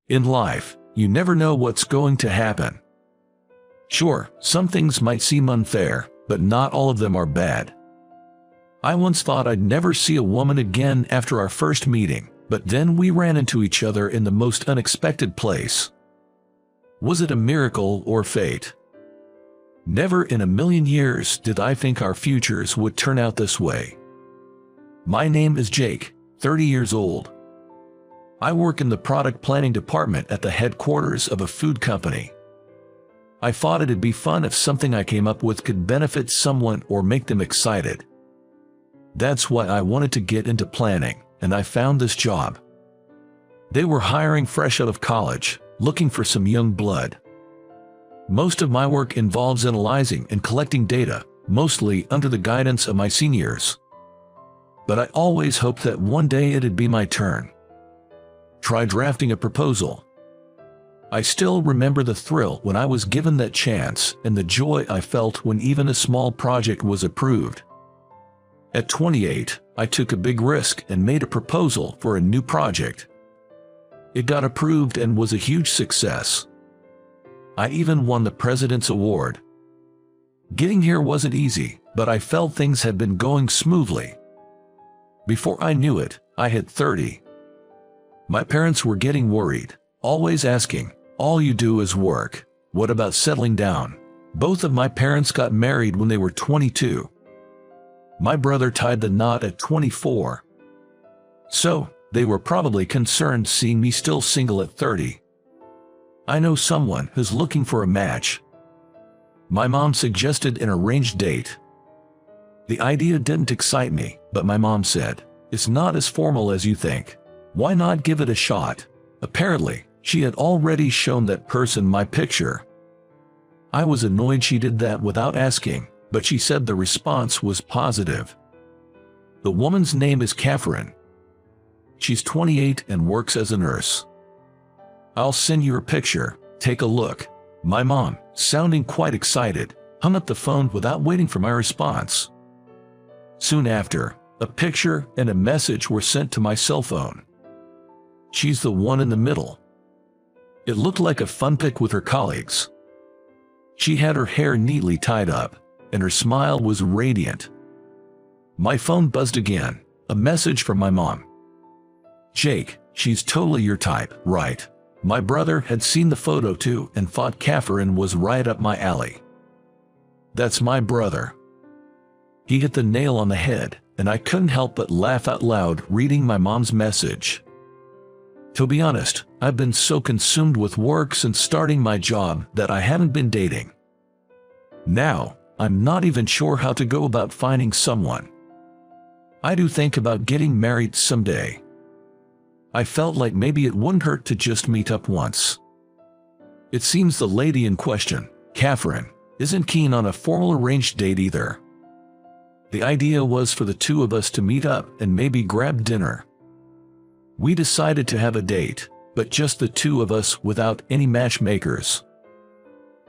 In life, you never know what's going to happen. Sure, some things might seem unfair, but not all of them are bad. I once thought I'd never see a woman again after our first meeting, but then we ran into each other in the most unexpected place. Was it a miracle or fate? Never in a million years did I think our futures would turn out this way. My name is Jake, 30 years old. I work in the product planning department at the headquarters of a food company. I thought it'd be fun if something I came up with could benefit someone or make them excited. That's why I wanted to get into planning, and I found this job. They were hiring fresh out of college, looking for some young blood. Most of my work involves analyzing and collecting data, mostly under the guidance of my seniors. But I always hoped that one day it'd be my turn. Try drafting a proposal. I still remember the thrill when I was given that chance and the joy I felt when even a small project was approved. At 28, I took a big risk and made a proposal for a new project. It got approved and was a huge success. I even won the President's Award. Getting here wasn't easy, but I felt things had been going smoothly. Before I knew it, I hit 30. My parents were getting worried, always asking, "All you do is work. What about settling down?" Both of my parents got married when they were 22. My brother tied the knot at 24. So, they were probably concerned seeing me still single at 30. I know someone who's looking for a match. My mom suggested an arranged date. The idea didn't excite me, but my mom said, "It's not as formal as you think. Why not give it a shot?" Apparently, she had already shown that person my picture. I was annoyed she did that without asking, but she said the response was positive. The woman's name is Catherine. She's 28 and works as a nurse. "I'll send you her picture, take a look." My mom, sounding quite excited, hung up the phone without waiting for my response. Soon after, a picture and a message were sent to my cell phone. "She's the one in the middle." It looked like a fun pic with her colleagues. She had her hair neatly tied up, and her smile was radiant. My phone buzzed again, a message from my mom. "Jake, she's totally your type, right?" My brother had seen the photo too and thought Catherine was right up my alley. That's my brother. He hit the nail on the head, and I couldn't help but laugh out loud reading my mom's message. To be honest, I've been so consumed with work since starting my job that I haven't been dating. Now, I'm not even sure how to go about finding someone. I do think about getting married someday. I felt like maybe it wouldn't hurt to just meet up once. It seems the lady in question, Catherine, isn't keen on a formal arranged date either. The idea was for the two of us to meet up and maybe grab dinner. We decided to have a date, but just the two of us without any matchmakers.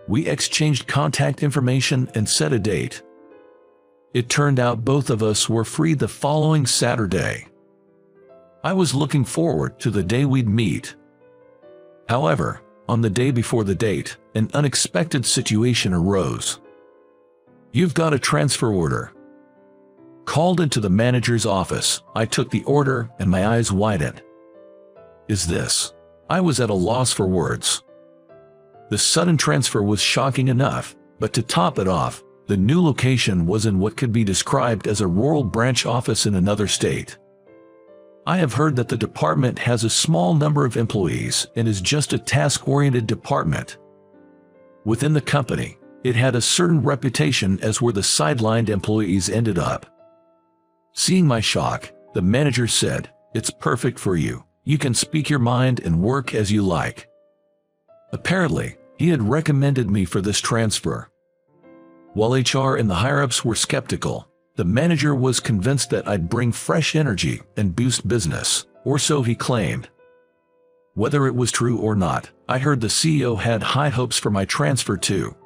We exchanged contact information and set a date. It turned out both of us were free the following Saturday. I was looking forward to the day we'd meet. However, on the day before the date, an unexpected situation arose. "You've got a transfer order." Called into the manager's office, I took the order and my eyes widened. "Is this?" I was at a loss for words. The sudden transfer was shocking enough, but to top it off, the new location was in what could be described as a rural branch office in another state. I have heard that the department has a small number of employees and is just a task-oriented department. Within the company, it had a certain reputation as where the sidelined employees ended up. Seeing my shock, the manager said, "It's perfect for you. You can speak your mind and work as you like." Apparently, he had recommended me for this transfer. While HR and the higher-ups were skeptical, the manager was convinced that I'd bring fresh energy and boost business, or so he claimed. Whether it was true or not, I heard the CEO had high hopes for my transfer too.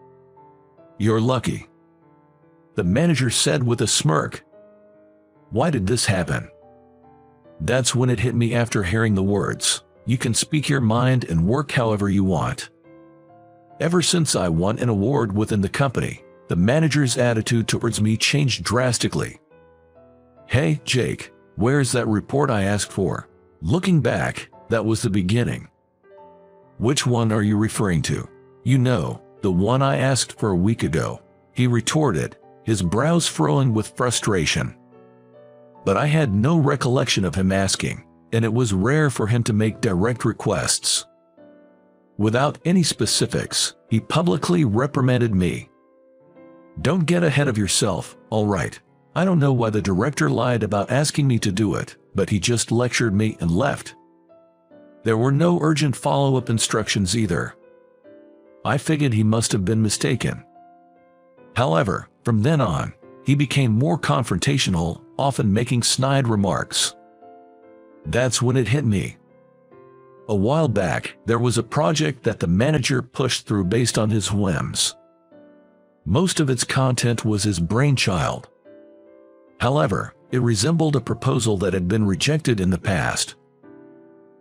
"You're lucky," the manager said with a smirk. Why did this happen? That's when it hit me after hearing the words. You can speak your mind and work however you want. Ever since I won an award within the company, the manager's attitude towards me changed drastically. "Hey, Jake, where's that report I asked for?" Looking back, that was the beginning. "Which one are you referring to?" "You know, the one I asked for a week ago," he retorted, his brows furrowing with frustration. But I had no recollection of him asking, and it was rare for him to make direct requests. Without any specifics, he publicly reprimanded me. "Don't get ahead of yourself, all right? I don't know why the director lied about asking me to do it, but he just lectured me and left." There were no urgent follow-up instructions either. I figured he must have been mistaken. However, from then on, he became more confrontational, often making snide remarks. That's when it hit me. A while back, there was a project that the manager pushed through based on his whims. Most of its content was his brainchild. However, it resembled a proposal that had been rejected in the past.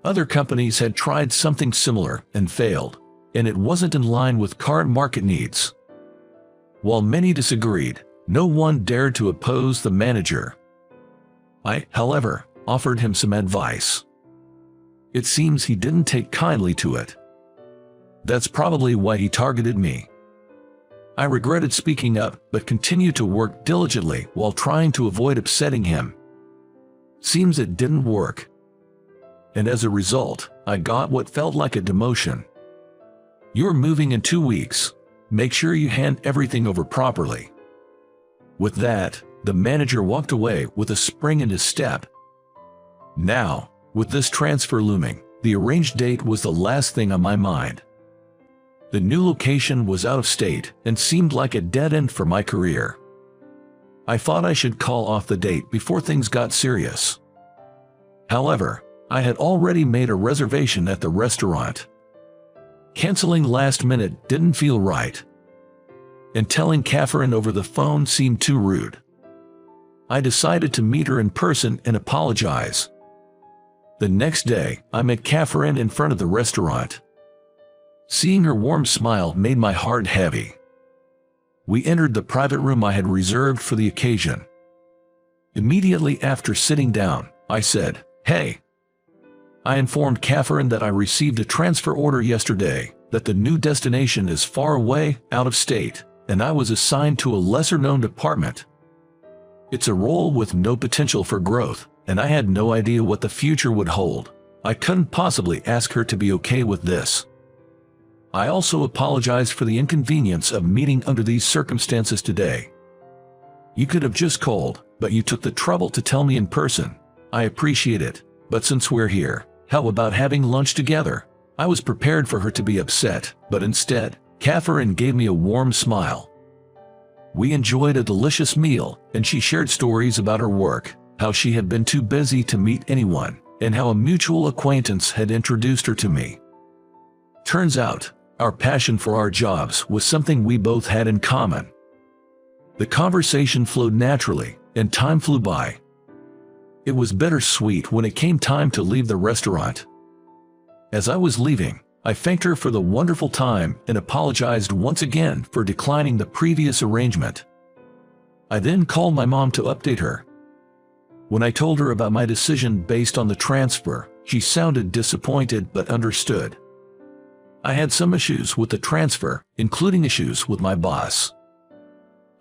Other companies had tried something similar and failed, and it wasn't in line with current market needs. While many disagreed, no one dared to oppose the manager. I, however, offered him some advice. It seems he didn't take kindly to it. That's probably why he targeted me. I regretted speaking up, but continued to work diligently while trying to avoid upsetting him. Seems it didn't work. And as a result, I got what felt like a demotion. "You're moving in 2 weeks. Make sure you hand everything over properly." With that, the manager walked away with a spring in his step. Now, with this transfer looming, the arranged date was the last thing on my mind. The new location was out of state and seemed like a dead end for my career. I thought I should call off the date before things got serious. However, I had already made a reservation at the restaurant. Canceling last minute didn't feel right. And telling Catherine over the phone seemed too rude. I decided to meet her in person and apologize. The next day, I met Catherine in front of the restaurant. Seeing her warm smile made my heart heavy. We entered the private room I had reserved for the occasion. Immediately after sitting down, I said, "Hey." I informed Catherine that I received a transfer order yesterday, that the new destination is far away, out of state, and I was assigned to a lesser-known department. It's a role with no potential for growth, and I had no idea what the future would hold. I couldn't possibly ask her to be okay with this. I also apologized for the inconvenience of meeting under these circumstances today. You could have just called, but you took the trouble to tell me in person. I appreciate it, but since we're here, how about having lunch together? I was prepared for her to be upset, but instead, Catherine gave me a warm smile. We enjoyed a delicious meal, and she shared stories about her work, how she had been too busy to meet anyone, and how a mutual acquaintance had introduced her to me. Turns out, our passion for our jobs was something we both had in common. The conversation flowed naturally, and time flew by. It was bittersweet when it came time to leave the restaurant. As I was leaving, I thanked her for the wonderful time and apologized once again for declining the previous arrangement. I then called my mom to update her. When I told her about my decision based on the transfer, she sounded disappointed but understood. I had some issues with the transfer, including issues with my boss.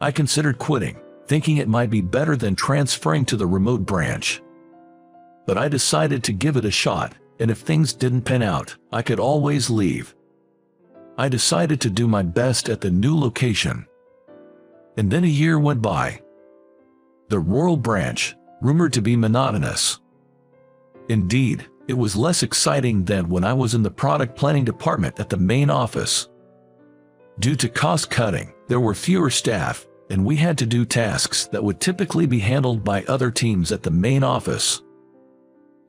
I considered quitting, thinking it might be better than transferring to the remote branch. But I decided to give it a shot, and if things didn't pan out, I could always leave. I decided to do my best at the new location. And then a year went by. The rural branch, rumored to be monotonous. Indeed, it was less exciting than when I was in the product planning department at the main office. Due to cost cutting, there were fewer staff, and we had to do tasks that would typically be handled by other teams at the main office.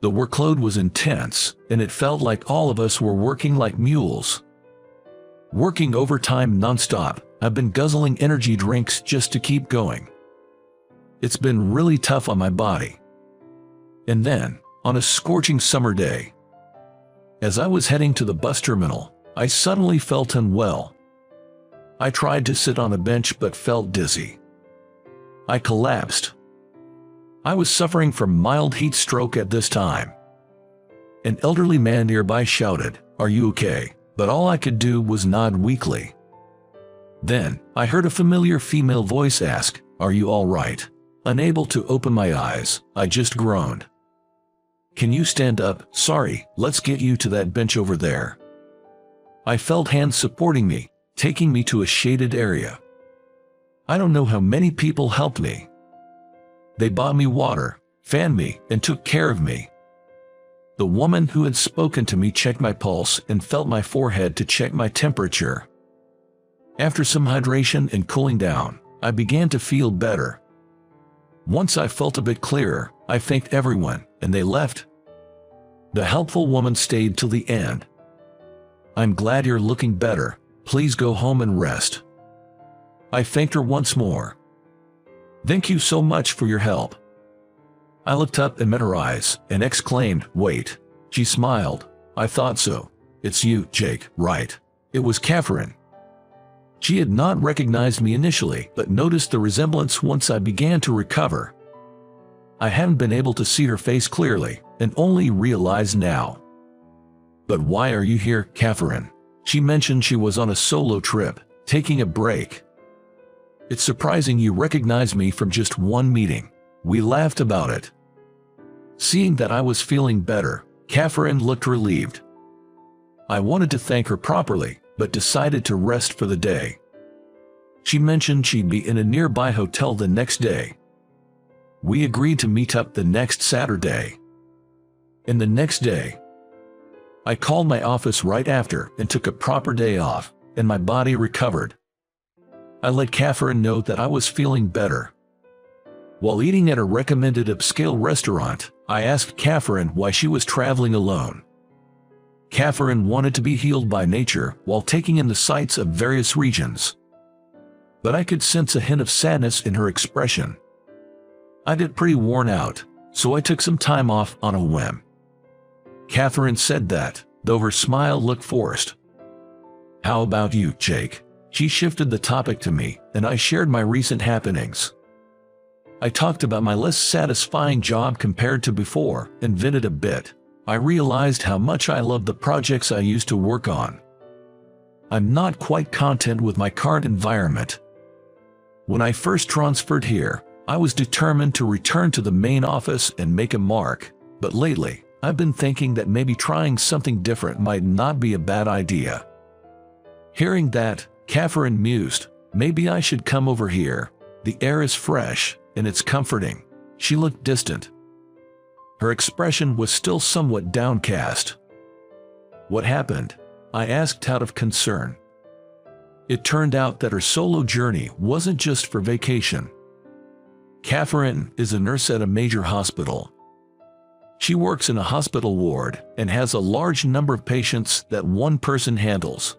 The workload was intense, and it felt like all of us were working like mules. Working overtime nonstop, I've been guzzling energy drinks just to keep going. It's been really tough on my body. And then, on a scorching summer day, As I was heading to the bus terminal, I suddenly felt unwell. I tried to sit on a bench but felt dizzy. I collapsed. I was suffering from mild heat stroke at this time. An elderly man nearby shouted, "Are you okay?" But all I could do was nod weakly. Then, I heard a familiar female voice ask, "Are you all right?" Unable to open my eyes, I just groaned. "Can you stand up? Sorry, let's get you to that bench over there." I felt hands supporting me, taking me to a shaded area. I don't know how many people helped me. They bought me water, fanned me, and took care of me. The woman who had spoken to me checked my pulse and felt my forehead to check my temperature. After some hydration and cooling down, I began to feel better. Once I felt a bit clearer, I thanked everyone, and they left. The helpful woman stayed till the end. "I'm glad you're looking better. Please go home and rest." I thanked her once more. "Thank you so much for your help." I looked up and met her eyes, and exclaimed, "Wait." She smiled. "I thought so. It's you, Jake, right?" It was Catherine. She had not recognized me initially, but noticed the resemblance once I began to recover. I hadn't been able to see her face clearly, and only realized now. "But why are you here, Catherine?" She mentioned she was on a solo trip, taking a break. "It's surprising you recognized me from just one meeting." We laughed about it. Seeing that I was feeling better, Catherine looked relieved. I wanted to thank her properly, but decided to rest for the day. She mentioned she'd be in a nearby hotel the next day. We agreed to meet up the next Saturday. And the next day, I called my office right after and took a proper day off, and my body recovered. I let Catherine know that I was feeling better. While eating at a recommended upscale restaurant, I asked Catherine why she was traveling alone. Catherine wanted to be healed by nature while taking in the sights of various regions. But I could sense a hint of sadness in her expression. I'd get pretty worn out, so I took some time off on a whim. Catherine said that, though her smile looked forced. "How about you, Jake?" She shifted the topic to me, and I shared my recent happenings. I talked about my less satisfying job compared to before, and vented a bit. I realized how much I loved the projects I used to work on. I'm not quite content with my current environment. When I first transferred here, I was determined to return to the main office and make a mark, but lately, I've been thinking that maybe trying something different might not be a bad idea. Hearing that, Catherine mused, "Maybe I should come over here. The air is fresh, and it's comforting." She looked distant. Her expression was still somewhat downcast. "What happened?" I asked out of concern. It turned out that her solo journey wasn't just for vacation. Catherine is a nurse at a major hospital. She works in a hospital ward and has a large number of patients that one person handles.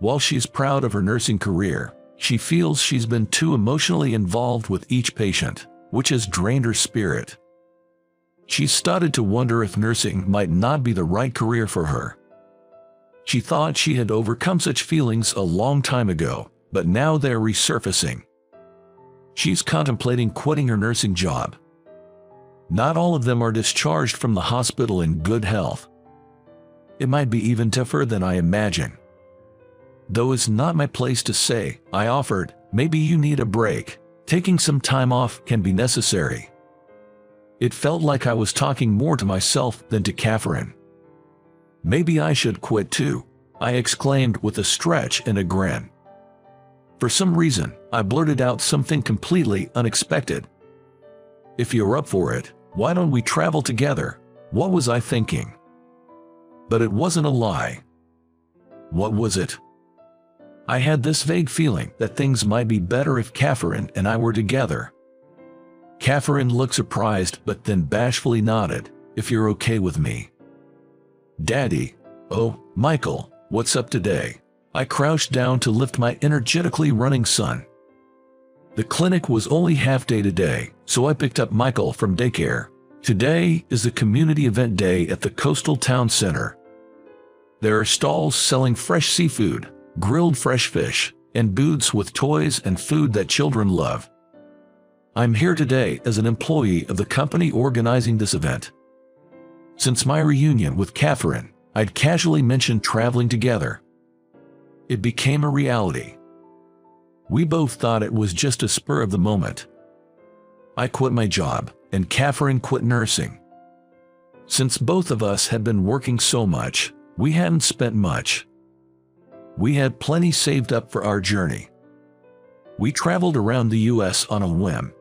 While she's proud of her nursing career, she feels she's been too emotionally involved with each patient, which has drained her spirit. She started to wonder if nursing might not be the right career for her. She thought she had overcome such feelings a long time ago, but now they're resurfacing. She's contemplating quitting her nursing job. Not all of them are discharged from the hospital in good health. It might be even tougher than I imagine. Though it's not my place to say, I offered, "Maybe you need a break. Taking some time off can be necessary." It felt like I was talking more to myself than to Catherine. "Maybe I should quit too," I exclaimed with a stretch and a grin. For some reason, I blurted out something completely unexpected. "If you're up for it, why don't we travel together?" What was I thinking? But it wasn't a lie. What was it? I had this vague feeling that things might be better if Catherine and I were together. Catherine looked surprised but then bashfully nodded, "If you're okay with me." "Daddy." "Oh, Michael, what's up today?" I crouched down to lift my energetically running son. The clinic was only half day today, so I picked up Michael from daycare. Today is a community event day at the coastal town center, There are stalls selling fresh seafood, grilled fresh fish, and booths with toys and food that children love. I'm here today as an employee of the company organizing this event. Since my reunion with Catherine, I'd casually mentioned traveling together. It became a reality. We both thought it was just a spur of the moment. I quit my job, and Catherine quit nursing. Since both of us had been working so much, we hadn't spent much. We had plenty saved up for our journey. We traveled around the US on a whim.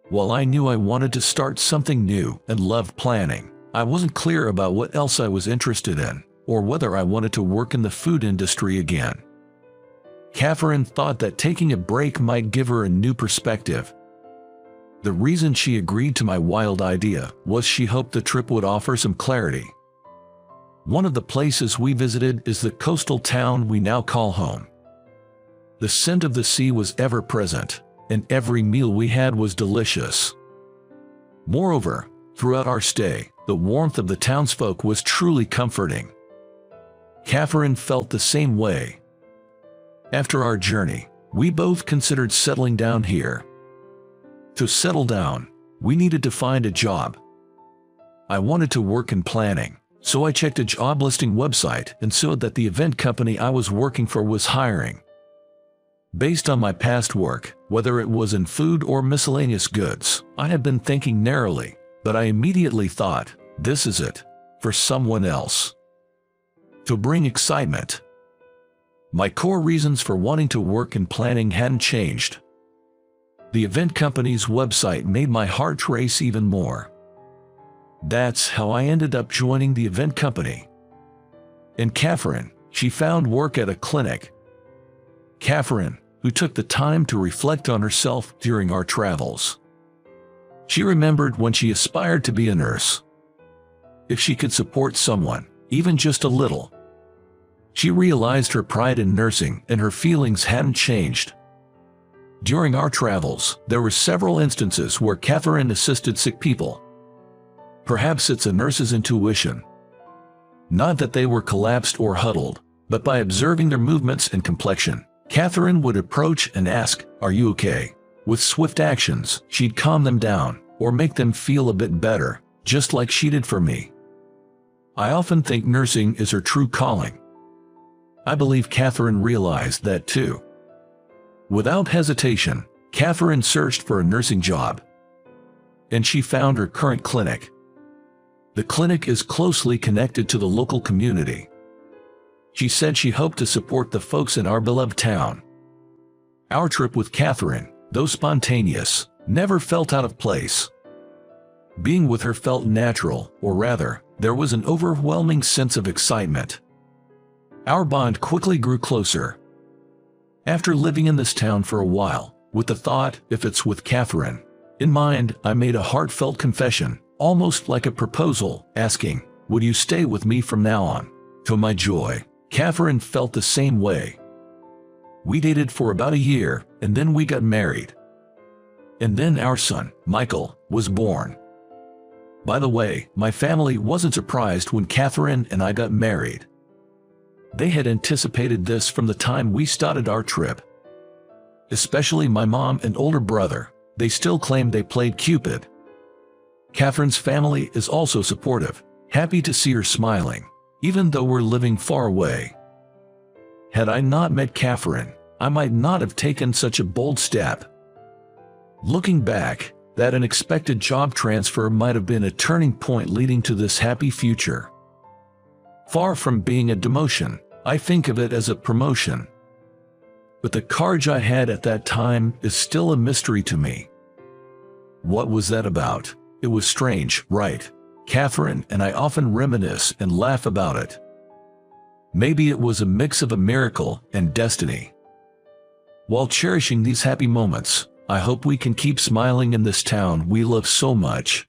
While I knew I wanted to start something new and loved planning, I wasn't clear about what else I was interested in, or whether I wanted to work in the food industry again. Catherine thought that taking a break might give her a new perspective. The reason she agreed to my wild idea was she hoped the trip would offer some clarity. One of the places we visited is the coastal town we now call home. The scent of the sea was ever present, and every meal we had was delicious. Moreover, throughout our stay, the warmth of the townsfolk was truly comforting. Catherine felt the same way. After our journey, we both considered settling down here. To settle down, we needed to find a job. I wanted to work in planning, so I checked a job listing website and saw that the event company I was working for was hiring. Based on my past work, whether it was in food or miscellaneous goods, I had been thinking narrowly, but I immediately thought, this is it, for someone else. To bring excitement. My core reasons for wanting to work in planning hadn't changed. The event company's website made my heart race even more. That's how I ended up joining the event company. And Catherine, she found work at a clinic. Catherine, who took the time to reflect on herself during our travels. She remembered when she aspired to be a nurse. If she could support someone, even just a little. She realized her pride in nursing and her feelings hadn't changed. During our travels, there were several instances where Catherine assisted sick people. Perhaps it's a nurse's intuition. Not that they were collapsed or huddled, but by observing their movements and complexion, Catherine would approach and ask, "Are you okay?" With swift actions, she'd calm them down, or make them feel a bit better, just like she did for me. I often think nursing is her true calling. I believe Catherine realized that too. Without hesitation, Catherine searched for a nursing job. And she found her current clinic. The clinic is closely connected to the local community. She said she hoped to support the folks in our beloved town. Our trip with Catherine, though spontaneous, never felt out of place. Being with her felt natural, or rather, there was an overwhelming sense of excitement. Our bond quickly grew closer. After living in this town for a while, with the thought, if it's with Catherine in mind, I made a heartfelt confession, almost like a proposal, asking, "Would you stay with me from now on?" To my joy, Catherine felt the same way. We dated for about a year, and then we got married. And then our son, Michael, was born. By the way, my family wasn't surprised when Catherine and I got married. They had anticipated this from the time we started our trip. Especially my mom and older brother, they still claimed they played Cupid. Catherine's family is also supportive, happy to see her smiling, even though we're living far away. Had I not met Catherine, I might not have taken such a bold step. Looking back, that unexpected job transfer might have been a turning point leading to this happy future. Far from being a demotion, I think of it as a promotion. But the courage I had at that time is still a mystery to me. What was that about? It was strange, right? Catherine and I often reminisce and laugh about it. Maybe it was a mix of a miracle and destiny. While cherishing these happy moments, I hope we can keep smiling in this town we love so much.